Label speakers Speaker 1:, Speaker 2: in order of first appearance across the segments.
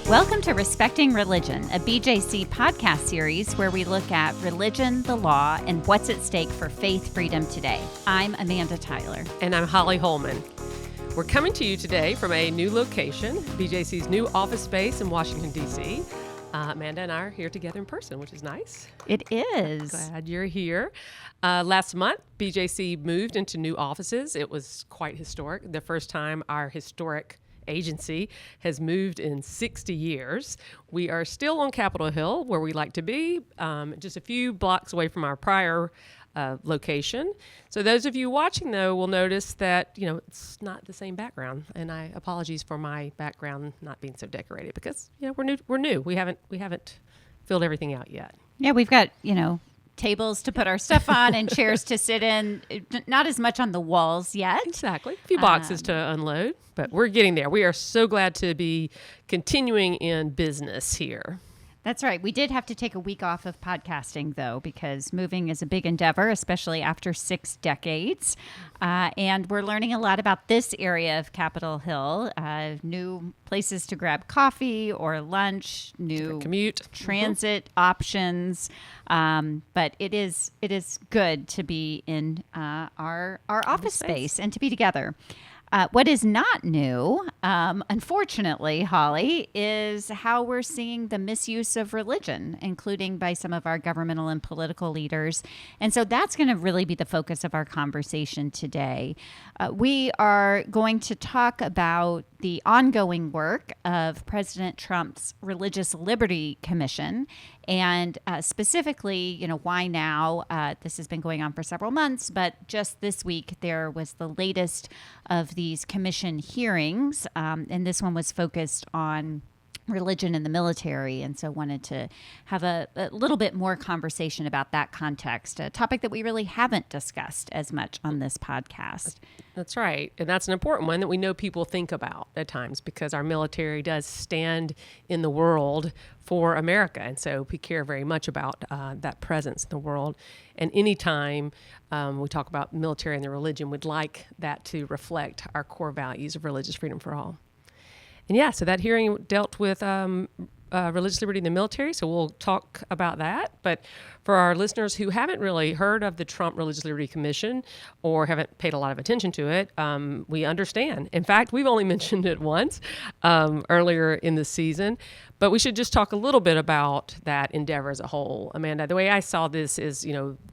Speaker 1: Welcome to Respecting Religion, a BJC podcast series where we look at religion, the law, and what's at stake for faith freedom today. I'm Amanda Tyler.
Speaker 2: And I'm Holly Holman. We're coming to you today from a new location, BJC's new office space in Washington, D.C. Amanda and I are here together in person, which is nice.
Speaker 1: It is.
Speaker 2: Glad you're here. Last month, BJC moved into new offices. It was quite historic. The first time our historic agency has moved in 60 years. We are still on Capitol Hill, where we like to be, just a few blocks away from our prior location. So those of you watching, though, will notice that, it's not the same background. And I apologize for my background not being so decorated because, we're new. We haven't filled everything out yet.
Speaker 1: Yeah, we've got, tables to put our stuff on and chairs to sit in. Not as much on the walls yet.
Speaker 2: Exactly. A few boxes to unload, but we're getting there. We are so glad to be continuing in business here.
Speaker 1: That's right. We did have to take a week off of podcasting, though, because moving is a big endeavor, especially after 6 decades. And we're learning a lot about this area of Capitol Hill, new places to grab coffee or lunch, new
Speaker 2: commute,
Speaker 1: transit options. But it is good to be in our office space and to be together. What is not new, unfortunately, Holly, is how we're seeing the misuse of religion, including by some of our governmental and political leaders. And so that's going to really be the focus of our conversation today. We are going to talk about the ongoing work of President Trump's Religious Liberty Commission and specifically, why now? This has been going on for several months, but just this week there was the latest of these commission hearings, and this one was focused on religion in the military, and so wanted to have a little bit more conversation about that context, a topic that we really haven't discussed as much on this podcast.
Speaker 2: That's right, and that's an important one that we know people think about at times because our military does stand in the world for America, and so we care very much about that presence in the world. And anytime we talk about military and the religion, we'd like that to reflect our core values of religious freedom for all. And so that hearing dealt with religious liberty in the military, so we'll talk about that. But for our listeners who haven't really heard of the Trump Religious Liberty Commission or haven't paid a lot of attention to it, we understand. In fact, we've only mentioned it once earlier in the season, but we should just talk a little bit about that endeavor as a whole. Amanda, the way I saw this is,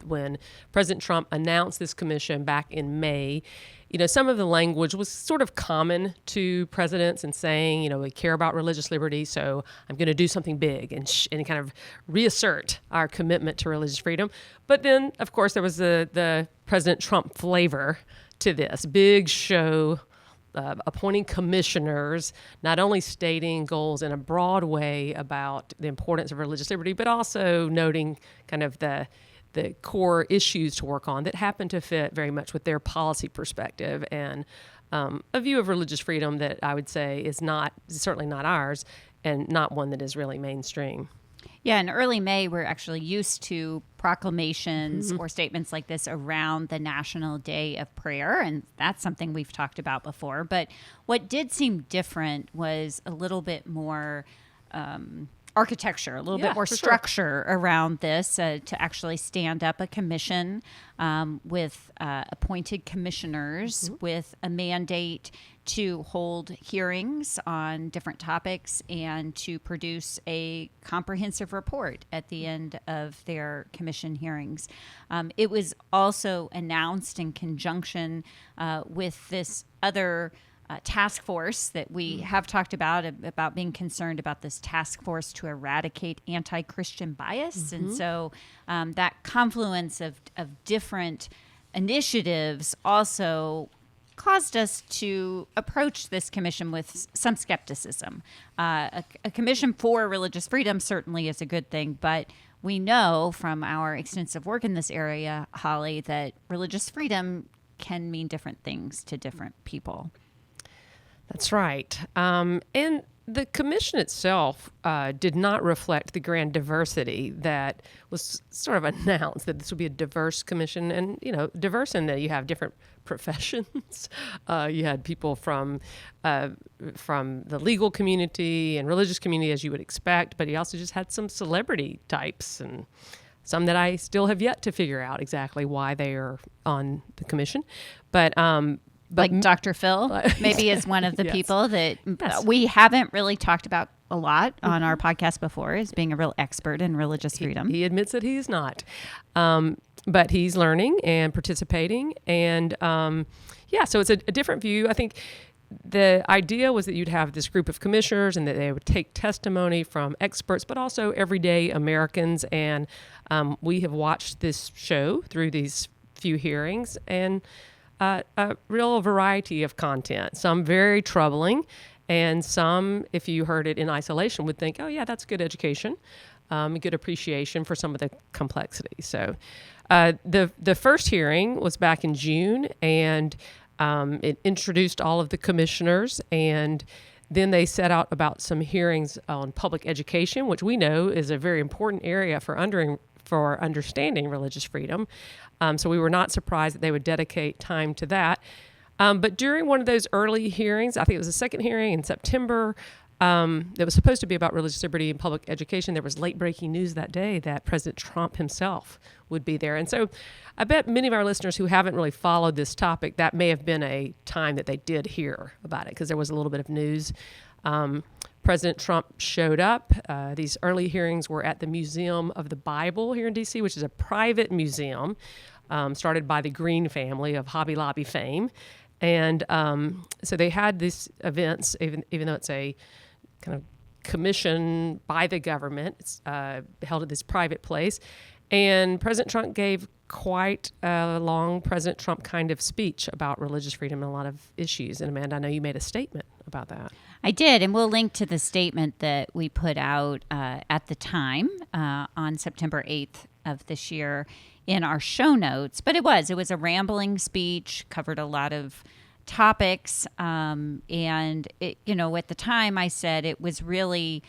Speaker 2: when President Trump announced this commission back in May, some of the language was sort of common to presidents and saying, we care about religious liberty, so I'm going to do something big and kind of reassert our commitment to religious freedom. But then, of course, there was the President Trump flavor to this big show, appointing commissioners, not only stating goals in a broad way about the importance of religious liberty, but also noting kind of the core issues to work on that happen to fit very much with their policy perspective and a view of religious freedom that I would say is certainly not ours and not one that is really mainstream.
Speaker 1: Yeah, in early May, we're actually used to proclamations or statements like this around the National Day of Prayer, and that's something we've talked about before. But what did seem different was a little bit more architecture, a little bit more structure around this to actually stand up a commission with appointed commissioners with a mandate to hold hearings on different topics and to produce a comprehensive report at the end of their commission hearings. It was also announced in conjunction with this other task force that we have talked about being concerned about this task force to eradicate anti-Christian bias. And so that confluence of different initiatives also caused us to approach this commission with some skepticism. A commission for religious freedom certainly is a good thing, but we know from our extensive work in this area, Holly, that religious freedom can mean different things to different people.
Speaker 2: That's right. And the commission itself did not reflect the grand diversity that was sort of announced, that this would be a diverse commission. And, diverse in that you have different professions. You had people from the legal community and religious community, as you would expect, but he also just had some celebrity types and some that I still have yet to figure out exactly why they are on the commission. But
Speaker 1: like Dr. Phil, maybe is one of the
Speaker 2: Yes.
Speaker 1: people that
Speaker 2: Yes.
Speaker 1: we haven't really talked about a lot on our podcast before, as being a real expert in religious freedom.
Speaker 2: He admits that he is not. But he's learning and participating. And so it's a different view. I think the idea was that you'd have this group of commissioners and that they would take testimony from experts, but also everyday Americans. And we have watched this show through these few hearings and a real variety of content, some very troubling, and some, if you heard it in isolation, would think, oh, yeah, that's good education, a good appreciation for some of the complexity. So the first hearing was back in June, and it introduced all of the commissioners, and then they set out about some hearings on public education, which we know is a very important area for understanding religious freedom. So we were not surprised that they would dedicate time to that. But during one of those early hearings, I think it was the second hearing in September, that was supposed to be about religious liberty and public education, there was late breaking news that day that President Trump himself would be there. And so I bet many of our listeners who haven't really followed this topic, that may have been a time that they did hear about it, because there was a little bit of news. President Trump showed up. These early hearings were at the Museum of the Bible here in D.C., which is a private museum started by the Green family of Hobby Lobby fame. And so they had these events, even though it's a kind of commission by the government, it's held at this private place. And President Trump gave quite a long President Trump kind of speech about religious freedom and a lot of issues. And Amanda, I know you made a statement about that.
Speaker 1: I did, and we'll link to the statement that we put out at the time on September 8th of this year in our show notes. But it was a rambling speech, covered a lot of topics, and it, at the time I said it was really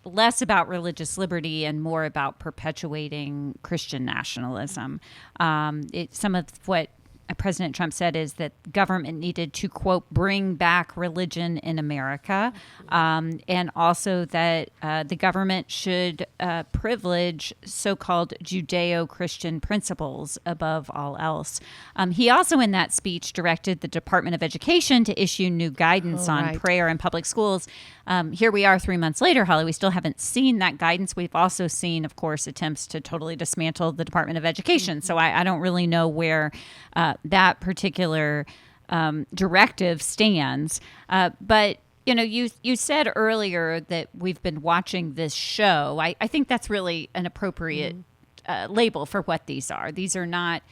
Speaker 1: less about religious liberty and more about perpetuating Christian nationalism. Some of what President Trump said is that government needed to, quote, bring back religion in America, and also that the government should privilege so-called Judeo-Christian principles above all else. He also, in that speech, directed the Department of Education to issue new guidance on prayer in public schools. Here we are 3 months later, Holly. We still haven't seen that guidance. We've also seen, of course, attempts to totally dismantle the Department of Education. So I don't really know where that particular directive stands. But you said earlier that we've been watching this show. I think that's really an appropriate label for what these are. These are not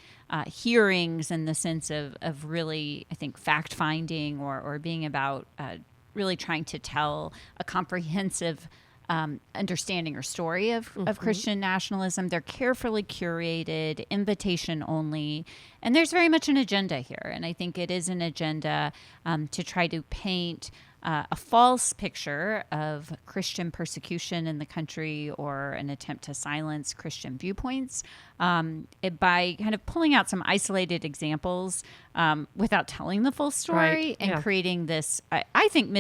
Speaker 1: hearings in the sense of really, I think, fact-finding or being about really trying to tell a comprehensive understanding or story of Christian nationalism. They're carefully curated, invitation only, and there's very much an agenda here. And I think it is an agenda to try to paint a false picture of Christian persecution in the country or an attempt to silence Christian viewpoints by kind of pulling out some isolated examples without telling the full story and creating this, I think,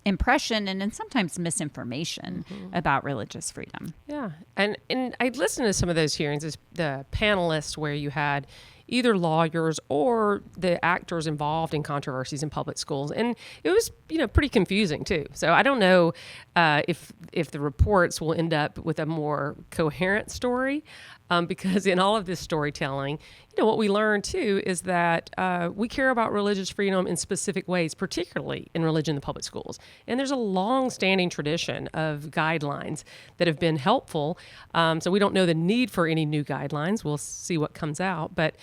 Speaker 1: impression and then sometimes misinformation about religious freedom.
Speaker 2: Yeah. And I listened to some of those hearings, as the panelists, where you had either lawyers or the actors involved in controversies in public schools. And it was, pretty confusing too. So I don't know if the reports will end up with a more coherent story, because in all of this storytelling, what we learn too is that we care about religious freedom in specific ways, particularly in religion in the public schools. And there's a long-standing tradition of guidelines that have been helpful. So we don't know the need for any new guidelines. We'll see what comes out. But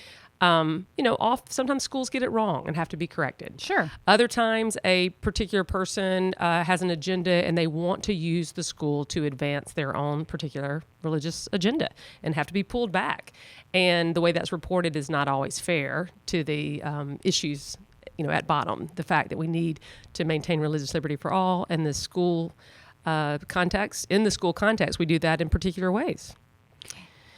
Speaker 2: sometimes schools get it wrong and have to be corrected.
Speaker 1: Sure.
Speaker 2: Other times, a particular person has an agenda and they want to use the school to advance their own particular religious agenda and have to be pulled back. And the way that's reported is not always fair to the issues at bottom, the fact that we need to maintain religious liberty for all, and the school context. In the school context, we do that in particular ways.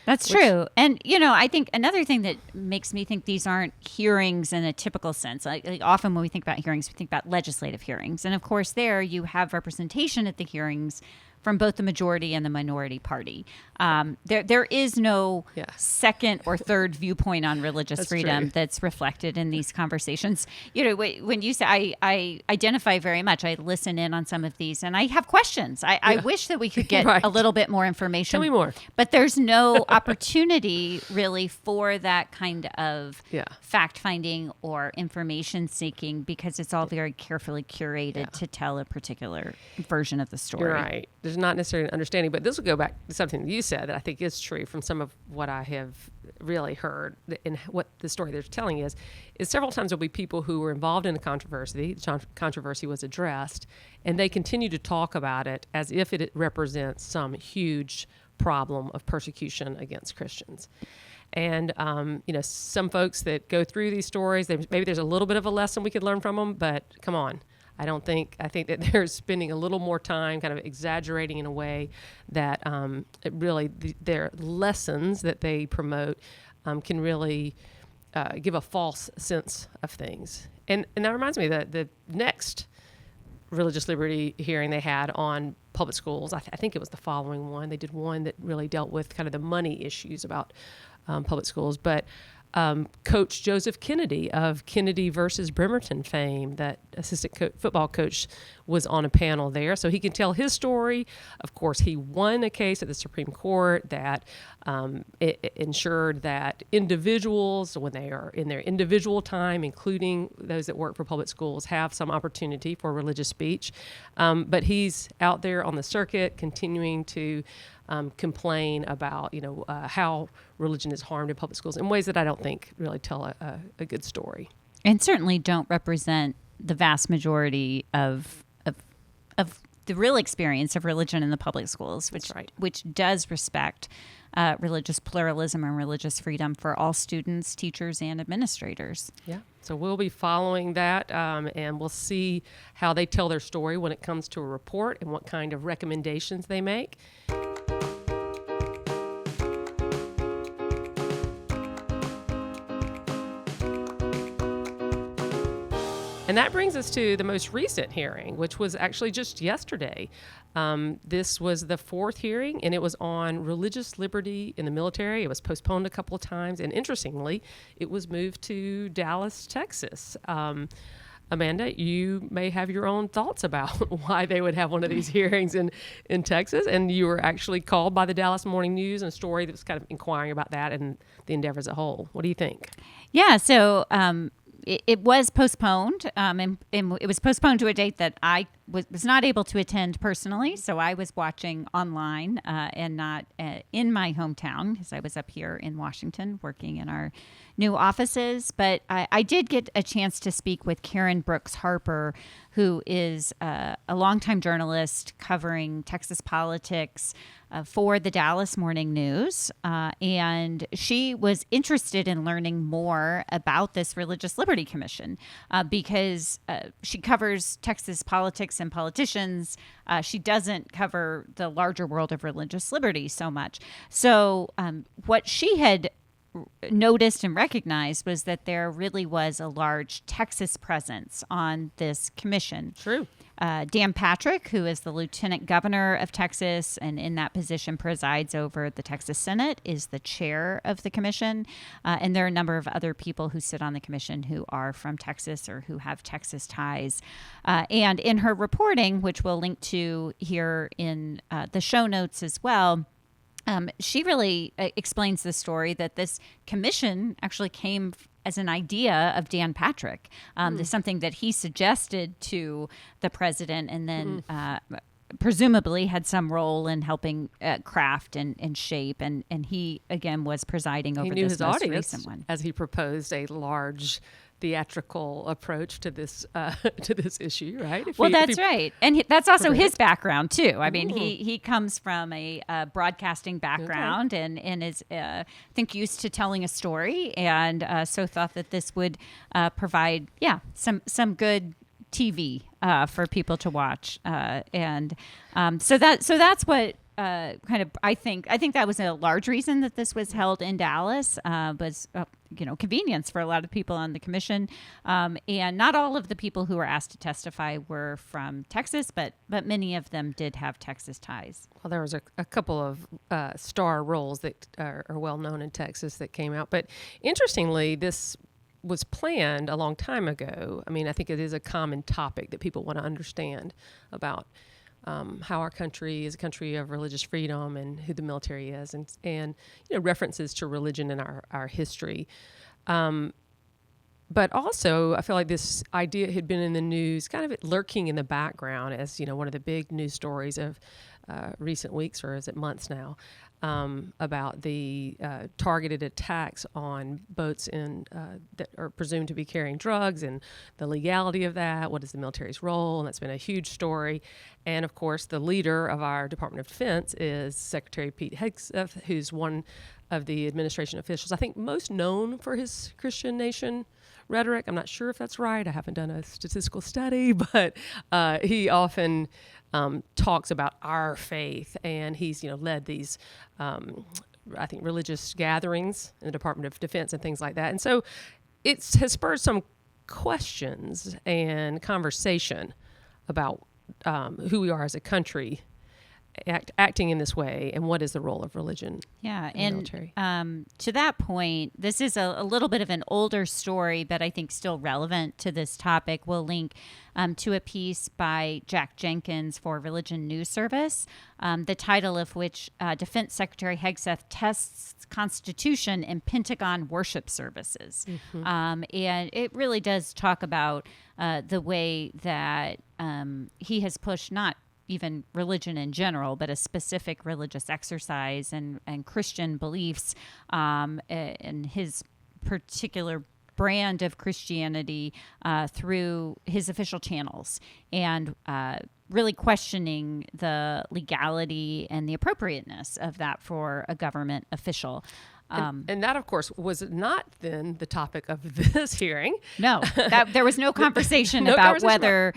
Speaker 1: That's true. And, I think another thing that makes me think these aren't hearings in a typical sense. Like often when we think about hearings, we think about legislative hearings. And of course, there you have representation at the hearings from both the majority and the minority party. There is no second or third viewpoint on religious freedom that's reflected in these conversations. When you say, I identify very much, I listen in on some of these and I have questions. I wish that we could get a little bit more information.
Speaker 2: Tell me more.
Speaker 1: But there's no opportunity really for that kind of fact finding or information seeking, because it's all very carefully curated to tell a particular version of the story.
Speaker 2: You're right. There's not necessarily an understanding, but this will go back to something that you said that I think is true from some of what I have really heard, and what the story they're telling is several times there'll be people who were involved in a controversy. The controversy was addressed, and they continue to talk about it as if it represents some huge problem of persecution against Christians. And, some folks that go through these stories, maybe there's a little bit of a lesson we could learn from them, but come on. I think that they're spending a little more time kind of exaggerating in a way that their lessons that they promote can really give a false sense of things. And that reminds me that the next religious liberty hearing they had on public schools, I think it was the following one. They did one that really dealt with kind of the money issues about public schools, but Coach Joseph Kennedy of Kennedy versus Bremerton fame, that assistant football coach, was on a panel there. So he can tell his story. Of course, he won a case at the Supreme Court that it ensured that individuals, when they are in their individual time, including those that work for public schools, have some opportunity for religious speech. But he's out there on the circuit continuing to complain about, how religion is harmed in public schools in ways that I don't think really tell a good story.
Speaker 1: And certainly don't represent the vast majority of the real experience of religion in the public schools, which does respect religious pluralism and religious freedom for all students, teachers, and administrators.
Speaker 2: Yeah. So we'll be following that, and we'll see how they tell their story when it comes to a report and what kind of recommendations they make. And that brings us to the most recent hearing, which was actually just yesterday. This was the fourth hearing, and it was on religious liberty in the military. It was postponed a couple of times, and interestingly, it was moved to Dallas, Texas. Amanda, you may have your own thoughts about why they would have one of these hearings in Texas, and you were actually called by the Dallas Morning News and a story that was kind of inquiring about that and the endeavor as a whole. What do you think?
Speaker 1: Yeah, so it was postponed, and it was postponed to a date that I was not able to attend personally. So I was watching online and not in my hometown, because I was up here in Washington working in our new offices. But I did get a chance to speak with Karen Brooks Harper, who is a longtime journalist covering Texas politics for the Dallas Morning News. And she was interested in learning more about this Religious Liberty Commission because she covers Texas politics and politicians. She doesn't cover the larger world of religious liberty so much. So what she had noticed and recognized was that there really was a large Texas presence on this commission.
Speaker 2: True.
Speaker 1: Dan Patrick, who is the lieutenant governor of Texas and in that position presides over the Texas Senate, is the chair of the commission. And there are a number of other people who sit on the commission who are from Texas or who have Texas ties. And in her reporting, which we'll link to here in the show notes as well, she really explains the story that this commission actually came as an idea of Dan Patrick. There's something that he suggested to the president and then presumably had some role in helping craft and shape. And he, again, was presiding over this most recent one.
Speaker 2: As he proposed a large theatrical approach to this issue, right?
Speaker 1: That's right, and that's also his background too. I mean, he comes from a broadcasting background and is I think used to telling a story, and so thought that this would provide some good TV for people to watch, so that's what. Kind of, I think that was a large reason that this was held in Dallas, was convenience for a lot of people on the commission, and not all of the people who were asked to testify were from Texas, but many of them did have Texas ties.
Speaker 2: Well, there was a couple of star roles that are well known in Texas that came out, but interestingly, this was planned a long time ago. I mean, I think it is a common topic that people want to understand about. How our country is a country of religious freedom and who the military is, and references to religion in our history. But also, I feel like this idea had been in the news, kind of lurking in the background as one of the big news stories of recent weeks, or is it months now, about the targeted attacks on boats that are presumed to be carrying drugs, and the legality of that. What is the military's role? And that's been a huge story. And of course, the leader of our Department of Defense is Secretary Pete Hegseth, who's one of the administration officials, I think most known for his Christian nation rhetoric. I'm not sure if that's right. I haven't done a statistical study, but he often talks about our faith, and he's led these I think religious gatherings in the Department of Defense and things like that. And so it has spurred some questions and conversation about who we are as a country, acting in this way, and what is the role of religion in the military.
Speaker 1: To that point, this is a little bit of an older story, but I think still relevant to this topic. We'll link to a piece by Jack Jenkins for Religion News Service, the title of which Defense Secretary Hegseth tests Constitution in Pentagon worship services. And it really does talk about the way that he has pushed not even religion in general, but a specific religious exercise and Christian beliefs, and his particular brand of Christianity through his official channels, and really questioning the legality and the appropriateness of that for a government official.
Speaker 2: And that, of course, was not then the topic of this hearing.
Speaker 1: No, there was no conversation about whether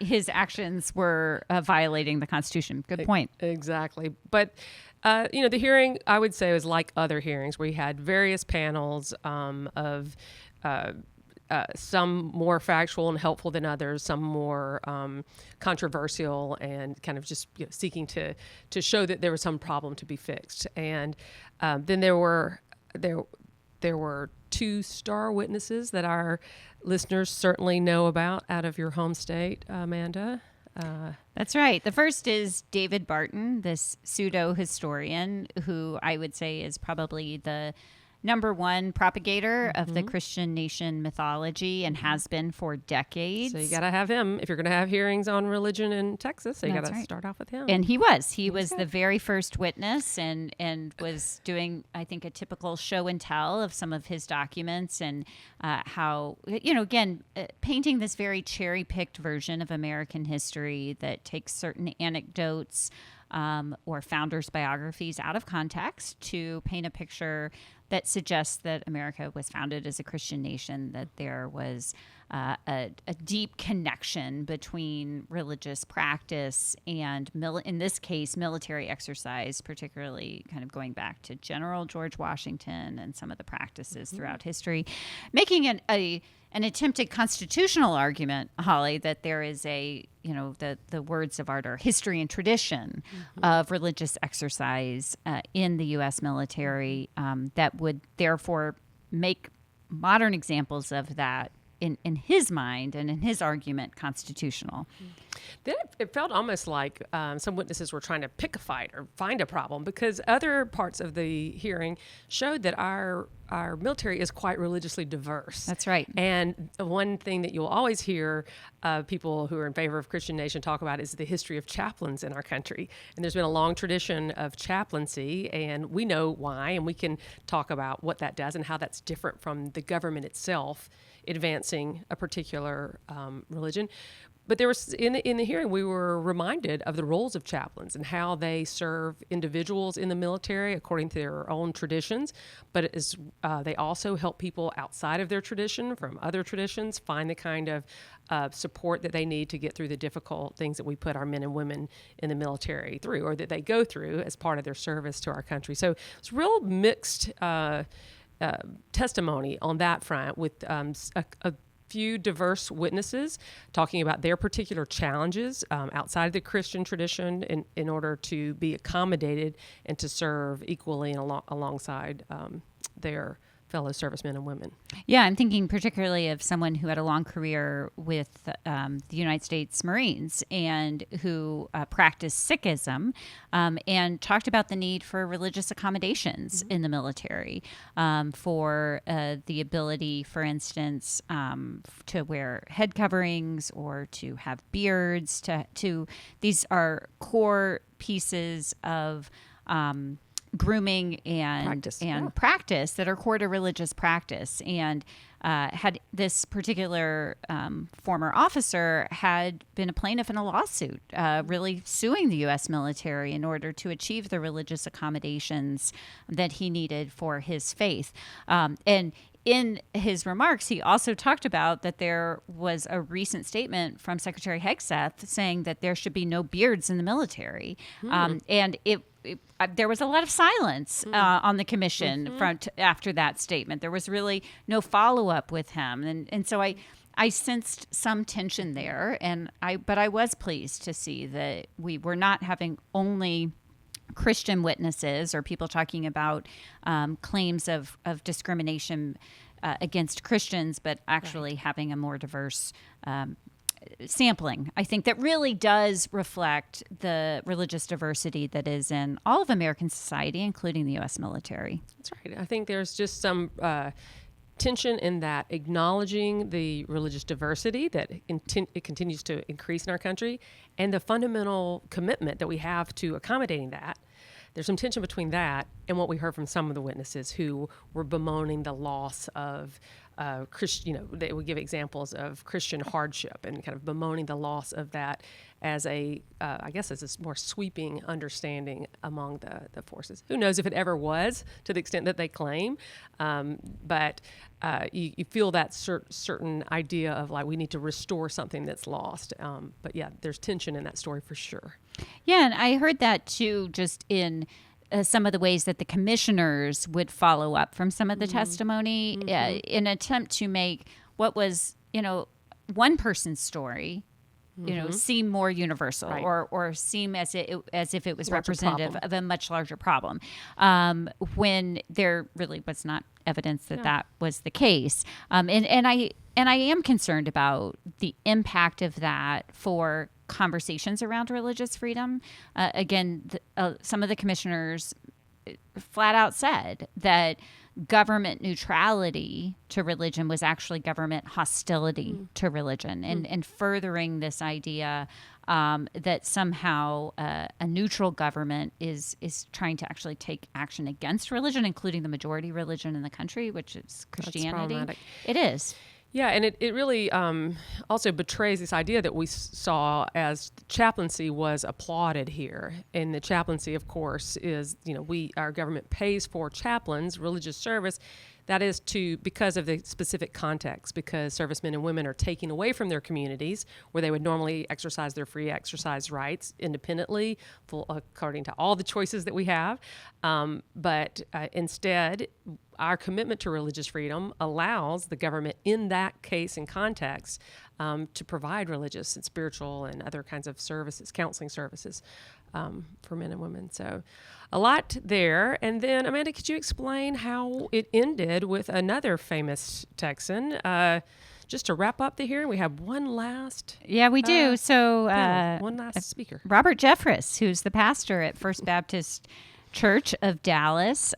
Speaker 1: his actions were violating the Constitution. Good point.
Speaker 2: Exactly. But, the hearing, I would say, was like other hearings where we had various panels of some more factual and helpful than others, some more controversial and kind of just seeking to show that there was some problem to be fixed. And then there were two star witnesses that our listeners certainly know about out of your home state, Amanda.
Speaker 1: That's right. The first is David Barton, this pseudo-historian who I would say is probably the number one propagator of the Christian nation mythology and has been for decades.
Speaker 2: So you got to have him if you're going to have hearings on religion in Texas. So you got to start off with him.
Speaker 1: And he was the very first witness and was doing, I think, a typical show and tell of some of his documents and how, again, painting this very cherry-picked version of American history that takes certain anecdotes or founders' biographies out of context to paint a picture that suggests that America was founded as a Christian nation, that there was a deep connection between religious practice and, in this case, military exercise, particularly kind of going back to General George Washington and some of the practices throughout history, making an attempted constitutional argument, Holly, that there is the words of art are history and tradition of religious exercise in the U.S. military that would therefore make modern examples of that in his mind and in his argument constitutional.
Speaker 2: Then it felt almost like some witnesses were trying to pick a fight or find a problem, because other parts of the hearing showed that our our military is quite religiously diverse.
Speaker 1: That's right.
Speaker 2: And one thing that you'll always hear people who are in favor of Christian nation talk about is the history of chaplains in our country. And there's been a long tradition of chaplaincy, and we know why, and we can talk about what that does and how that's different from the government itself advancing a particular religion. But there was in the hearing, we were reminded of the roles of chaplains and how they serve individuals in the military according to their own traditions. But they also help people outside of their tradition, from other traditions, find the kind of support that they need to get through the difficult things that we put our men and women in the military through, or that they go through as part of their service to our country. So it's real mixed testimony on that front, with a few diverse witnesses talking about their particular challenges outside of the Christian tradition in order to be accommodated and to serve equally and alongside their fellow servicemen and women.
Speaker 1: Yeah, I'm thinking particularly of someone who had a long career with the United States Marines and who practiced Sikhism and talked about the need for religious accommodations in the military, for the ability, for instance, to wear head coverings or to have beards. These are core pieces of grooming and practice that are core to religious practice. And had this particular former officer had been a plaintiff in a lawsuit, really suing the U.S. military in order to achieve the religious accommodations that he needed for his faith. And in his remarks, he also talked about that there was a recent statement from Secretary Hegseth saying that there should be no beards in the military. And there was a lot of silence on the commission after that statement. There was really no follow-up with him. And so I sensed some tension there, but I was pleased to see that we were not having only Christian witnesses or people talking about claims of discrimination against Christians, but actually having a more diverse sampling, I think, that really does reflect the religious diversity that is in all of American society, including the U.S. military.
Speaker 2: That's right. I think there's just some tension in that, acknowledging the religious diversity that it continues to increase in our country, and the fundamental commitment that we have to accommodating that. There's some tension between that and what we heard from some of the witnesses who were bemoaning the loss of Christian. They would give examples of Christian hardship and kind of bemoaning the loss of that as I guess as a more sweeping understanding among the forces. Who knows if it ever was, to the extent that they claim, but you feel that certain idea of like we need to restore something that's lost. But yeah, there's tension in that story for sure.
Speaker 1: Yeah, and I heard that too, just in some of the ways that the commissioners would follow up from some of the testimony in an attempt to make what was, one person's story, seem more universal, right, or seem as if it was representative of a much larger problem, when there really was not evidence that was the case. And I am concerned about the impact of that for conversations around religious freedom. Again, some of the commissioners flat out said that government neutrality to religion was actually government hostility to religion, and furthering this idea that somehow a neutral government is trying to actually take action against religion, including the majority religion in the country, which is Christianity. It is.
Speaker 2: Yeah, and it really also betrays this idea that we saw as chaplaincy was applauded here. And the chaplaincy, of course, is, our government pays for chaplains, religious service. That is because of the specific context, because servicemen and women are taken away from their communities where they would normally exercise their free exercise rights independently, according to all the choices that we have. But instead, our commitment to religious freedom allows the government in that case and context to provide religious and spiritual and other kinds of services, counseling services for men and women. So a lot there. And then, Amanda, could you explain how it ended with another famous Texan? Just to wrap up the hearing, we have one last.
Speaker 1: Yeah, we do. So
Speaker 2: one last speaker.
Speaker 1: Robert Jeffress, who's the pastor at First Baptist Church of Dallas,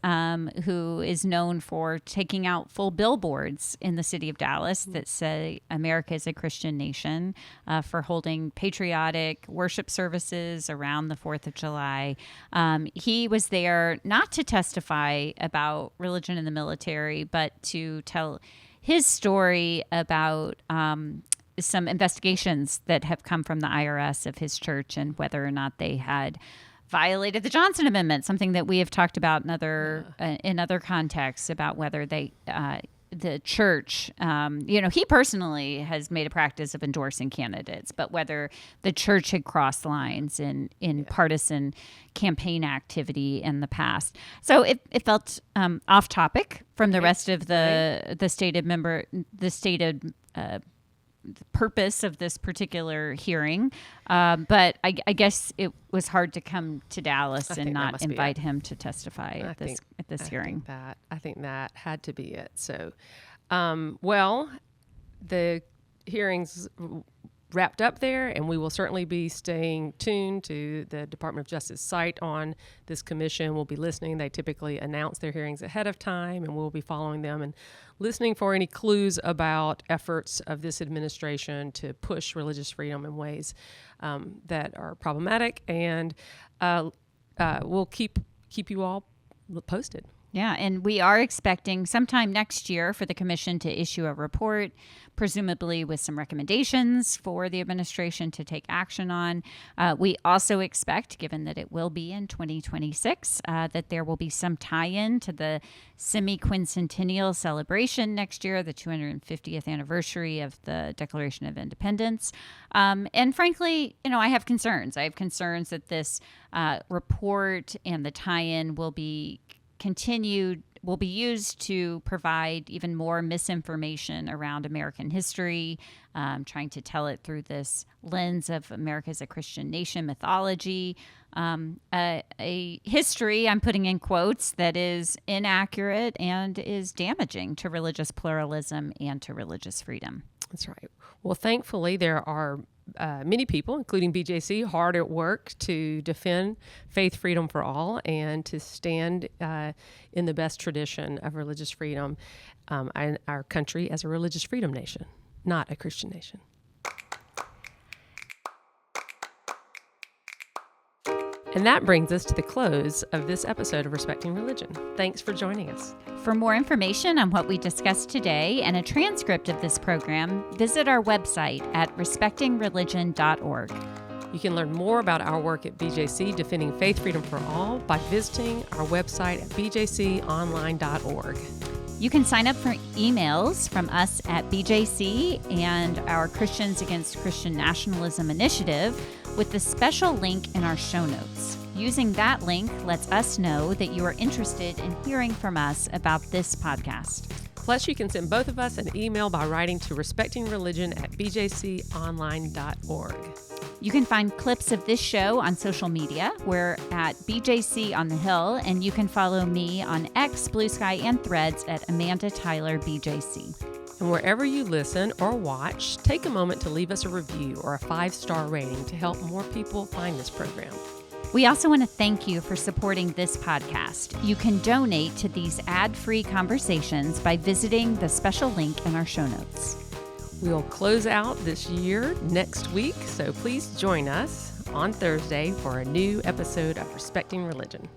Speaker 1: who is known for taking out full billboards in the city of Dallas that say America is a Christian nation, for holding patriotic worship services around the 4th of July. He was there not to testify about religion in the military, but to tell his story about some investigations that have come from the IRS of his church and whether or not they had violated the Johnson Amendment, something that we have talked about in other contexts about whether they the church, he personally has made a practice of endorsing candidates, but whether the church had crossed lines in partisan campaign activity in the past. So it felt off topic from the rest of the stated purpose of this particular hearing. But I guess it was hard to come to Dallas and not invite him to testify at this hearing.
Speaker 2: I think that had to be it. So, the hearings wrapped up there, and we will certainly be staying tuned to the Department of Justice site on this commission. We'll be listening. They typically announce their hearings ahead of time, and we'll be following them and listening for any clues about efforts of this administration to push religious freedom in ways that are problematic, and we'll keep you all posted.
Speaker 1: Yeah, and we are expecting sometime next year for the commission to issue a report, presumably with some recommendations for the administration to take action on. We also expect, given that it will be in 2026, that there will be some tie-in to the semi-quincentennial celebration next year, the 250th anniversary of the Declaration of Independence. And frankly, I have concerns. I have concerns that this report and the tie-in will be used to provide even more misinformation around American history, trying to tell it through this lens of America as a Christian nation mythology, a history, I'm putting in quotes, that is inaccurate and is damaging to religious pluralism and to religious freedom.
Speaker 2: That's right. Well, thankfully, there are many people, including BJC, hard at work to defend faith freedom for all and to stand in the best tradition of religious freedom in our country as a religious freedom nation, not a Christian nation. And that brings us to the close of this episode of Respecting Religion. Thanks for joining us.
Speaker 1: For more information on what we discussed today and a transcript of this program, visit our website at respectingreligion.org.
Speaker 2: You can learn more about our work at BJC Defending Faith Freedom for All by visiting our website at bjconline.org.
Speaker 1: You can sign up for emails from us at BJC and our Christians Against Christian Nationalism initiative with the special link in our show notes. Using that link lets us know that you are interested in hearing from us about this podcast.
Speaker 2: Plus, you can send both of us an email by writing to respectingreligion@bjconline.org.
Speaker 1: You can find clips of this show on social media. We're at BJC on the Hill, and you can follow me on X, Blue Sky, and Threads at Amanda Tyler BJC.
Speaker 2: And wherever you listen or watch, take a moment to leave us a review or a 5-star rating to help more people find this program.
Speaker 1: We also want to thank you for supporting this podcast. You can donate to these ad-free conversations by visiting the special link in our show notes.
Speaker 2: We'll close out this year next week, so please join us on Thursday for a new episode of Respecting Religion.